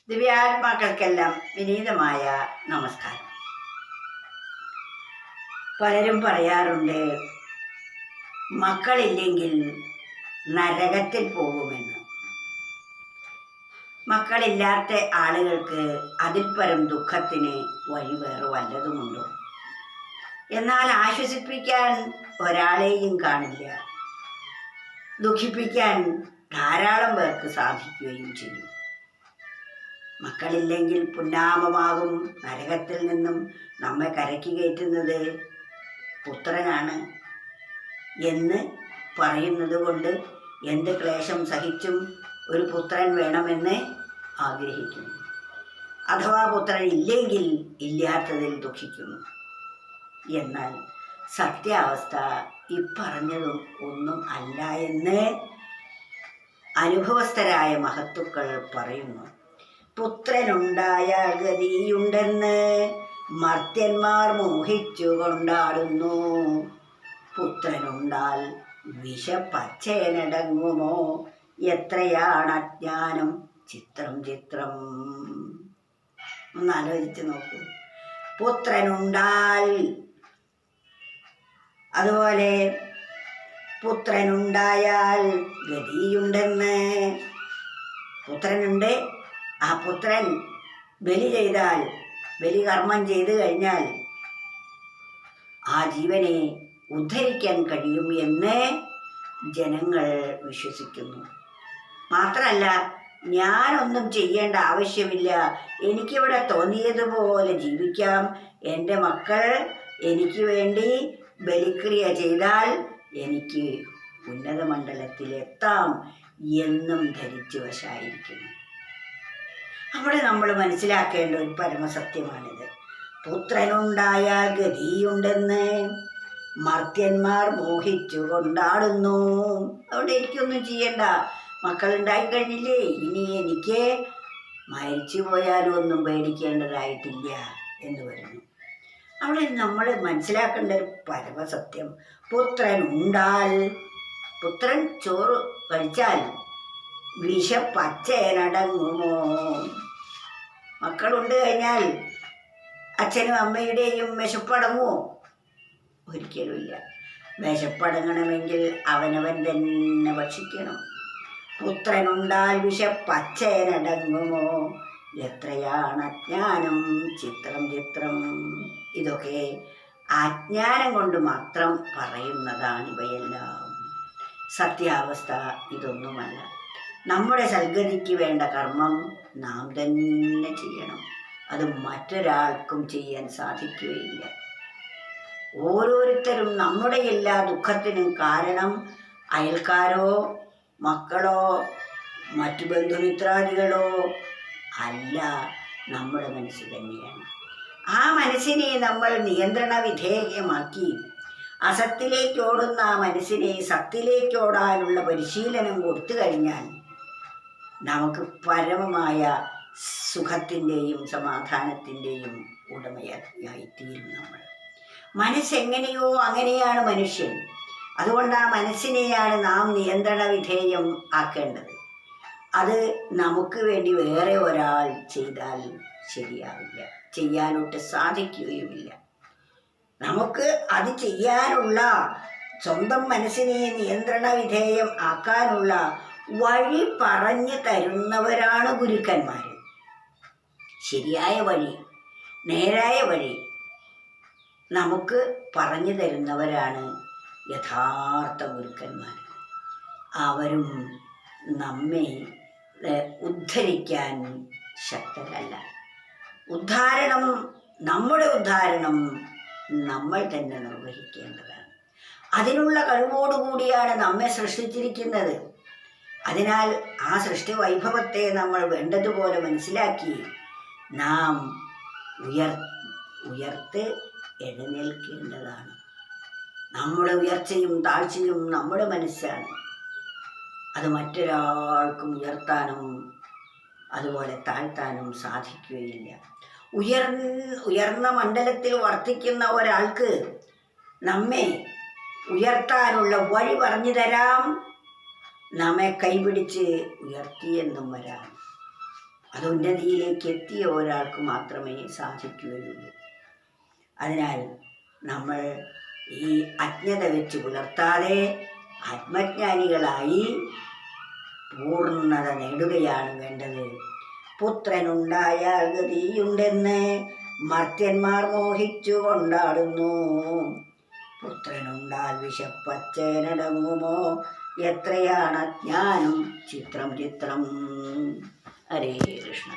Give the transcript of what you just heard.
ദിവ്യാത്മാക്കൾക്കെല്ലാം വിനീതമായ നമസ്കാരം. പലരും പറയാറുണ്ട്, മക്കളില്ലെങ്കിൽ നരകത്തിൽ പോകുമെന്ന്. മക്കളില്ലാത്ത ആളുകൾക്ക് അതിൽ പരം ദുഃഖത്തിന് വഴി വേറെ വല്ലതുമുണ്ടോ? എന്നാൽ ആശ്വസിപ്പിക്കാൻ ഒരാളെയും കാണില്ല. ദുഃഖിപ്പിക്കാൻ ധാരാളം പേർക്ക് സാധിക്കുകയും ചെയ്യും. മക്കളില്ലെങ്കിൽ പുന്നാമമാകും നരകത്തിൽ നിന്നും നമ്മെ കരയ്ക്ക് കയറ്റുന്നത് പുത്രനാണ് എന്ന് പറയുന്നത് കൊണ്ട് എന്ത് ക്ലേശം സഹിച്ചും ഒരു പുത്രൻ വേണമെന്ന് ആഗ്രഹിക്കുന്നു. അഥവാ പുത്രൻ ഇല്ലെങ്കിൽ ഇല്ലാത്തതിൽ ദുഃഖിക്കുന്നു. എന്നാൽ സത്യാവസ്ഥ ഇപ്പറഞ്ഞതും ഒന്നും അല്ല എന്ന് അനുഭവസ്ഥരായ മഹത്തുക്കൾ പറയുന്നു. പുത്രനുണ്ടായാൽ ഗതിയുണ്ടെന്ന് മർത്യന്മാർ മോഹിച്ചു കൊണ്ടാടുന്നു. പുത്രനുണ്ടാൽ വിഷപ്പച്ചയനടങ്ങുമോ? എത്രയാണ് അജ്ഞാനം ചിത്രം ചിത്രം. ഒന്നാലോചിച്ച് നോക്കൂ. പുത്രനുണ്ടാൽ, അതുപോലെ പുത്രനുണ്ടായാൽ ഗതിയുണ്ടെന്ന്. പുത്രനുണ്ട്, ആ പുത്രൻ ബലി ചെയ്താൽ, ബലികർമ്മം ചെയ്തു കഴിഞ്ഞാൽ ആ ജീവനെ ഉദ്ധരിക്കാൻ കഴിയും എന്ന് ജനങ്ങൾ വിശ്വസിക്കുന്നു. മാത്രമല്ല, ഞാനൊന്നും ചെയ്യേണ്ട ആവശ്യമില്ല, എനിക്കിവിടെ തോന്നിയതുപോലെ ജീവിക്കാം, എൻ്റെ മക്കൾ എനിക്ക് വേണ്ടി ബലിക്രിയ ചെയ്താൽ എനിക്ക് ഉന്നത മണ്ഡലത്തിലെത്താം എന്നും ധരിച്ചു വശായിരിക്കുന്നു. അവിടെ നമ്മൾ മനസ്സിലാക്കേണ്ട ഒരു പരമസത്യമാണിത്. പുത്രനുണ്ടായാൽ ഗതിയുണ്ടെന്ന് മർത്യന്മാർ മോഹിച്ചു കൊണ്ടാടുന്നു. അതുകൊണ്ട് എനിക്കൊന്നും ചെയ്യണ്ട, മക്കളുണ്ടായിക്കഴിഞ്ഞില്ലേ, ഇനി എനിക്ക് മരിച്ചു പോയാലും ഒന്നും പേടിക്കേണ്ടതായിട്ടില്ല എന്ന് പറയുന്നു. അവിടെ നമ്മൾ മനസ്സിലാക്കേണ്ട ഒരു പരമസത്യം, പുത്രനുണ്ടാൽ, പുത്രൻ ചോറ് കഴിച്ചാൽ വിഷപ്പച്ചയനടങ്ങുമോ? മക്കളുണ്ട് കഴിഞ്ഞാൽ അച്ഛനും അമ്മയുടെയും വിശപ്പടങ്ങുമോ? ഒരിക്കലുമില്ല. വിശപ്പടങ്ങണമെങ്കിൽ അവനവൻ തന്നെ ഭക്ഷിക്കണം. പുത്രനുണ്ടാൽ വിഷപ്പച്ചയനടങ്ങുമോ? എത്രയാണ് അജ്ഞാനം ചിത്രം ചിത്രം. ഇതൊക്കെ അജ്ഞാനം കൊണ്ട് മാത്രം പറയുന്നതാണ് ഇവയെല്ലാം. സത്യാവസ്ഥ ഇതൊന്നുമല്ല. നമ്മുടെ സൽഗതിക്ക് വേണ്ട കർമ്മം നാം തന്നെ ചെയ്യണം. അത് മറ്റൊരാൾക്കും ചെയ്യാൻ സാധിക്കുകയില്ല. ഓരോരുത്തരും നമ്മുടെ എല്ലാ ദുഃഖത്തിനും കാരണം അയൽക്കാരോ മക്കളോ മറ്റു ബന്ധുമിത്രാദികളോ അല്ല, നമ്മുടെ മനസ്സ് തന്നെയാണ്. ആ മനസ്സിനെ നമ്മൾ നിയന്ത്രണ വിധേയമാക്കി അസത്തിലേക്കോടുന്ന ആ മനസ്സിനെ സത്തിലേക്കോടാനുള്ള പരിശീലനം കൊടുത്തു കഴിഞ്ഞാൽ നമുക്ക് പരമമായ സുഖത്തിൻ്റെയും സമാധാനത്തിൻ്റെയും ഉടമയായിത്തീരും. നമ്മൾ മനസ്സെങ്ങനെയോ അങ്ങനെയാണ് മനുഷ്യൻ. അതുകൊണ്ട് ആ മനസ്സിനെയാണ് നാം നിയന്ത്രണ വിധേയം ആക്കേണ്ടത്. അത് നമുക്ക് വേണ്ടി വേറെ ഒരാൾ ചെയ്താൽ ശരിയാവില്ല, ചെയ്യാനൊട്ട് സാധിക്കുകയുമില്ല. നമുക്ക് അത് ചെയ്യാനുള്ള, സ്വന്തം മനസ്സിനെ നിയന്ത്രണ വിധേയം ആക്കാനുള്ള വഴി പറഞ്ഞു തരുന്നവരാണ് ഗുരുക്കന്മാർ. ശരിയായ വഴി, നേരായ വഴി നമുക്ക് പറഞ്ഞു തരുന്നവരാണ് യഥാർത്ഥ ഗുരുക്കന്മാർ. അവരും നമ്മെ ഉദ്ധരിക്കാൻ ശക്തരല്ല. നമ്മുടെ ഉദ്ധാരണം നമ്മൾ തന്നെ നിർവഹിക്കേണ്ടതാണ്. അതിനുള്ള കഴിവോടുകൂടിയാണ് നമ്മെ സൃഷ്ടിച്ചിരിക്കുന്നത്. അതിനാൽ ആ സൃഷ്ടി വൈഭവത്തെ നമ്മൾ വേണ്ടതുപോലെ മനസ്സിലാക്കി നാം ഉയർത്ത് എഴുന്നേൽക്കേണ്ടതാണ്. നമ്മുടെ ഉയർച്ചയും താഴ്ചയും നമ്മുടെ മനസ്സാണ്. അത് മറ്റൊരാൾക്കും ഉയർത്താനും അതുപോലെ താഴ്ത്താനും സാധിക്കുകയില്ല. ഉയർന്ന മണ്ഡലത്തിൽ വർത്തിക്കുന്ന ഒരാൾക്ക് നമ്മെ ഉയർത്താനുള്ള വഴി പറഞ്ഞു തരാം, നമ്മെ കൈപിടിച്ച് ഉയർത്തിയെന്നും വരാം. അത് ഉന്നതിയിലേക്ക് എത്തിയ ഒരാൾക്ക് മാത്രമേ സാധിക്കുകയുള്ളൂ. അതിനാൽ നമ്മൾ ഈ അജ്ഞത വെച്ച് പുലർത്താതെ ആത്മജ്ഞാനികളായി പൂർണ്ണത നേടുകയാണ് വേണ്ടത്. പുത്രനുണ്ടായാൽ ഗതിയുണ്ടെന്ന് മർത്യന്മാർ മോഹിച്ചു കൊണ്ടാടുന്നു. പുത്രനുണ്ടാൽ വിശപ്പച്ചേനടങ്ങുമോ, എത്രയാണ് അജ്ഞാനം ചിത്രം ചിത്രം. ഹരേ കൃഷ്ണ.